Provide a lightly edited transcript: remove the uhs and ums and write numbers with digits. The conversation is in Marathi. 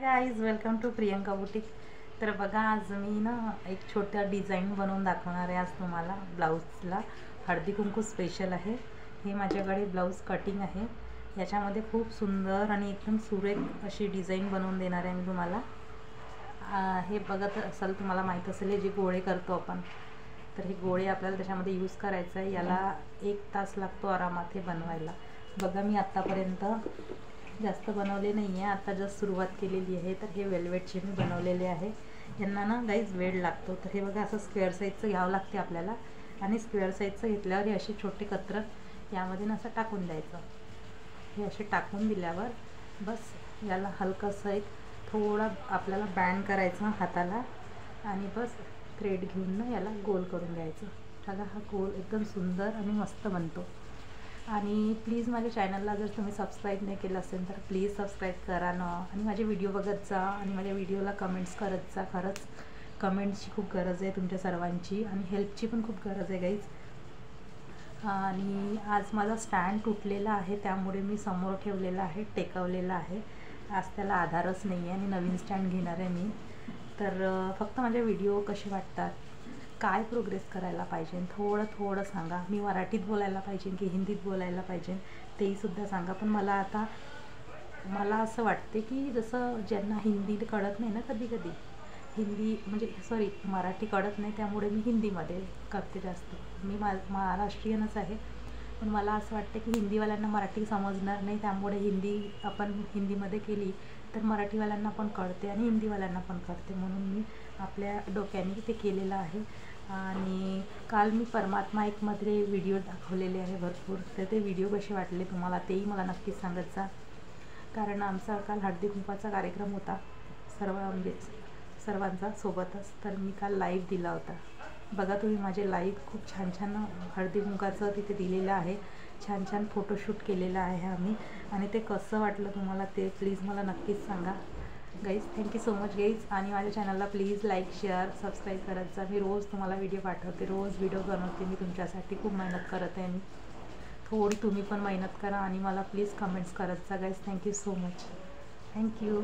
Guys, welcome to Priyanka boutique. तर बघा, आज मी ना एक छोटा डिझाईन बनवून दाखवणार आहे आज तुम्हाला ब्लाऊजला। हळदी कुंकू स्पेशल आहे हे। माझ्याकडे ब्लाऊज कटिंग आहे, याच्यामध्ये खूप सुंदर आणि एकदम सुरेख अशी डिझाईन बनवून देणार आहे मी तुम्हाला। हे बघत असाल, तुम्हाला माहीत असेल हे जे गोळे करतो आपण, तर हे गोळे आपल्याला त्याच्यामध्ये यूज करायचं आहे। याला 1 तास लागतो आरामात हे बनवायला। बघा, मी आत्तापर्यंत जास्त बनवले नाही आहे, आता जस्ट सुरुवात केलेली आहे। तर हे वेल्वेटचे मी बनवलेले आहे। यांना ना गाईज वेळ लागतो। तर हे बघा, असं स्क्वेअर साईजचं घ्यावं लागते आपल्याला, आणि स्क्वेअर साईजचं घेतल्यावर हे असे छोटे कत्र यामध्ये ना असं टाकून द्यायचं। हे असे टाकून दिल्यावर बस याला हलकंसं एक थोडा आपल्याला बँड करायचं हाताला, आणि बस थ्रेड घेऊन ना याला गोल करून घ्यायचं। बघा, हा गोल एकदम सुंदर आणि मस्त बनतो। आणि प्लीज माझ्या चॅनलला जर तुम्ही सबस्क्राईब नाही केलं असेल तर प्लीज सबस्क्राईब करा ना, आणि माझे व्हिडिओ बघत जा, आणि माझ्या व्हिडिओला कमेंट्स करत जा। खरंच कमेंट्सची खूप गरज आहे तुमच्या सर्वांची, आणि हेल्पची पण खूप गरज आहे गाईज। आणि आज माझा स्टँड तुटलेला आहे, त्यामुळे मी समोर ठेवलेला आहे, टेकवलेला आहे। आज त्याला आधारच नाही आहे, आणि नवीन स्टँड घेणार आहे मी। तर फक्त माझे व्हिडिओ कसे वाटतात, काय प्रोग्रेस करायला पाहिजे, थोडं सांगा। मी मराठीत बोलायला पाहिजे की हिंदीत बोलायला पाहिजे तेहीसुद्धा सांगा। पण मला असं वाटते की जसं ज्यांना हिंदी कळत नाही ना, कधी हिंदी म्हणजे सॉरी मराठी कळत नाही, त्यामुळे मी हिंदीमध्ये करते जास्त। मी महाराष्ट्रीयनच आहे, पण मला असं वाटतं की हिंदीवाल्यांना मराठी समजणार नाही, त्यामुळे आपण हिंदीमध्ये केली तर मराठीवाल्यांना पण कळते आणि हिंदीवाल्यांना पण कळते, म्हणून मी आपल्या डोक्याने ते केलेलं आहे। आणि काल मी परमात्मा एकमध्ये व्हिडिओ दाखवलेले आहे भरपूर, तर ते व्हिडिओ कसे वाटले तुम्हाला तेही मला नक्कीच सांगत जा। कारण आमचा काल हळदी कुंकवाचा कार्यक्रम होता, सर्वांचा सोबतच। तर मी काल लाईव्ह दिला होता। बघा तुम्ही, माझे लाईव्ह खूप छान हळदी कुंकवाचं तिथे दिलेलं आहे, छान फोटोशूट केलेलं आहे आम्ही। आणि ते कसं वाटलं तुम्हाला ते प्लीज मला नक्कीच सांगा guys. Thank you so much guys. आणि माझ्या चॅनलला प्लीज लाईक, शेअर, सबस्क्राईब करत जा। मी रोज तुम्हाला व्हिडिओ पाठवते, रोज व्हिडिओ बनवते मी तुमच्यासाठी। खूप मेहनत करत आहे मी, थोडी तुम्ही पण मेहनत करा, आणि मला प्लीज कमेंट्स करत जा guys. Thank you so much, thank you.